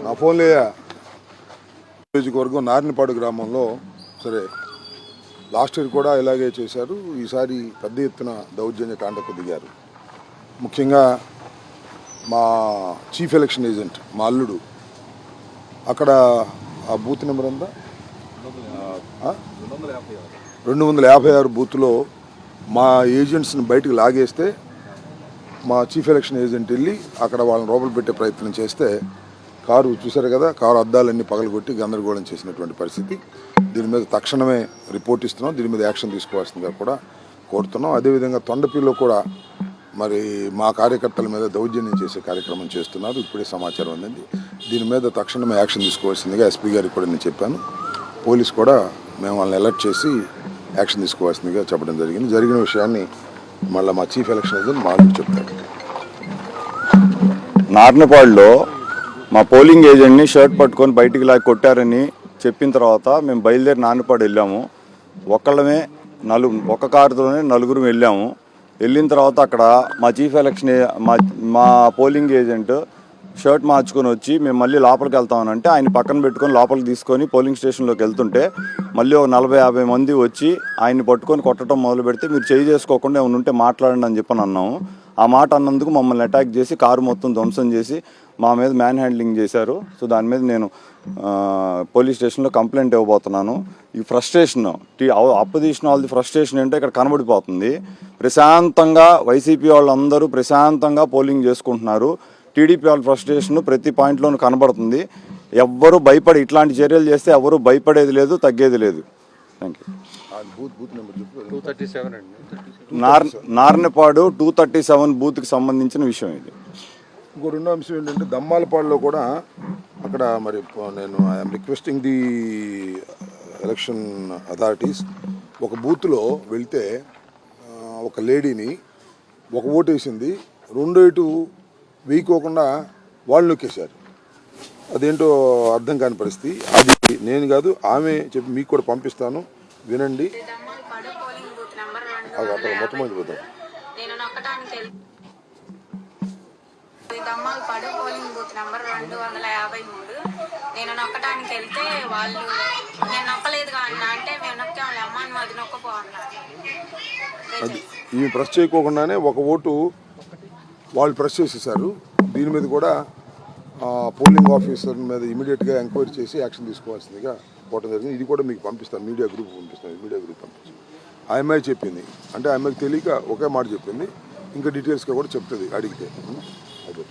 నా ఫోన్లే నియోజకవర్గం నారినపాడు గ్రామంలో సరే లాస్ట్ ఇయర్ కూడా ఇలాగే చేశారు. ఈసారి పెద్ద ఎత్తున దౌర్జన్య కాండకు దిగారు. ముఖ్యంగా మా చీఫ్ ఎలక్షన్ ఏజెంట్ మా అల్లుడు అక్కడ ఆ బూత్ నెంబర్ ఎంత 256 బూత్లో మా ఏజెంట్స్ని బయటకు లాగేస్తే మా చీఫ్ ఎలక్షన్ ఏజెంట్ వెళ్ళి అక్కడ వాళ్ళని లోపల పెట్టే ప్రయత్నం చేస్తే కారు చూశారు కదా, కారు అద్దాలన్నీ పగలగొట్టి గందరగోళం చేసినటువంటి పరిస్థితి. దీని మీద తక్షణమే రిపోర్ట్ ఇస్తున్నాం. దీని మీద యాక్షన్ తీసుకోవాల్సిందిగా కూడా కోరుతున్నాం. అదేవిధంగా తొండపిల్లో కూడా మరి మా కార్యకర్తల మీద దౌర్జన్యం చేసే కార్యక్రమం చేస్తున్నారు. ఇప్పుడే సమాచారం అందింది. దీని మీద తక్షణమే యాక్షన్ తీసుకోవాల్సిందిగా ఎస్పీ గారికి కూడా నేను చెప్పాను. పోలీస్ కూడా మేము వాళ్ళని అలర్ట్ చేసి యాక్షన్ తీసుకోవాల్సిందిగా చెప్పడం జరిగింది. జరిగిన విషయాన్ని మళ్ళీ మా చీఫ్ ఎలక్షన్ ఏజెంట్ మాకు చెప్తాడు. నార్నపాడులో మా పోలింగ్ ఏజెంట్ని షర్ట్ పట్టుకొని బయటికి లాగి కొట్టారని చెప్పిన తర్వాత మేము బయలుదేరి నార్నపాడు వెళ్ళాము. ఒక్కళ్ళమే ఒక కారుతోనే నలుగురు వెళ్ళాము. వెళ్ళిన తర్వాత అక్కడ మా చీఫ్ ఎలక్షన్ మా పోలింగ్ ఏజెంట్ షర్ట్ మార్చుకొని వచ్చి మేము మళ్ళీ లోపలికి వెళ్తామనంటే ఆయన పక్కన పెట్టుకొని లోపలికి తీసుకొని పోలింగ్ స్టేషన్లోకి వెళ్తుంటే మళ్ళీ ఒక 40-50 మంది వచ్చి ఆయన్ని పట్టుకొని కొట్టడం మొదలు పెడితే మీరు చేయి చేసుకోకుండా ఏమైనా ఉంటే మాట్లాడండి అని చెప్పని అన్నాము. ఆ మాట అన్నందుకు మమ్మల్ని అటాక్ చేసి కారు మొత్తం ధ్వంసం చేసి మా మీద మ్యాన్ హ్యాండ్లింగ్ చేశారు. సో దాని మీద నేను పోలీస్ స్టేషన్లో కంప్లైంట్ ఇవ్వబోతున్నాను. ఈ ఫ్రస్ట్రేషన్ అపోజిషన్ వాళ్ళది ఫ్రస్ట్రేషన్ ఏంటో ఇక్కడ కనబడిపోతుంది. ప్రశాంతంగా వైసీపీ వాళ్ళందరూ ప్రశాంతంగా పోలింగ్ చేసుకుంటున్నారు. టీడీపీ వాళ్ళ ఫ్రస్ట్రేషన్ ప్రతి పాయింట్లోనూ కనబడుతుంది. ఎవ్వరూ భయపడి ఇట్లాంటి చర్యలు చేస్తే ఎవరు భయపడేది లేదు, తగ్గేది లేదు. Thank you. నార్నపాడు 237 బూత్కి సంబంధించిన విషయం ఇది. ఇంకో రెండో అంశం ఏంటంటే దమ్మాలపాడులో కూడా అక్కడ మరి నేను I'm requesting the election authorities, ఒక బూత్లో వెళ్తే ఒక లేడీని ఒక ఓటు వేసింది, రెండో ఇటు వేయకోకుండా వాళ్ళు నొక్కేశారు. అదేంటో అర్థం కాని పరిస్థితి. అది నేను కాదు, ఆమె చెప్పి మీకు కూడా పంపిస్తాను, వినండి. అక్కడ మొత్తం పోతాం. Dammalapadu polling booth number 253. నేను నొక్కడానికి వెళ్తే వాళ్ళు నేను నొక్కలేదు అన్నా అంటే మేము నొక్కాము అమ్మ నువ్వు అది నొక్కపో అన్నారు. ఈ ప్రెస్ చేయకోకుండానే ఒక ఓటు వాళ్ళు ప్రెస్ చేసేసారు. దీని మీద కూడా పోలింగ్ ఆఫీసర్ మీద ఇమీడియట్గా ఎంక్వైరీ చేసి యాక్షన్ తీసుకోవాల్సిందిగా పోవడం జరిగింది. ఇది కూడా మీకు పంపిస్తాను, మీడియా గ్రూప్ పంపిస్తాను. ఆ అమ్మాయి చెప్పింది, అంటే ఆ అమ్మాయికి తెలియక ఒకే మాట చెప్పింది, ఇంకా డీటెయిల్స్గా కూడా చెప్తుంది అడిగితే. అదే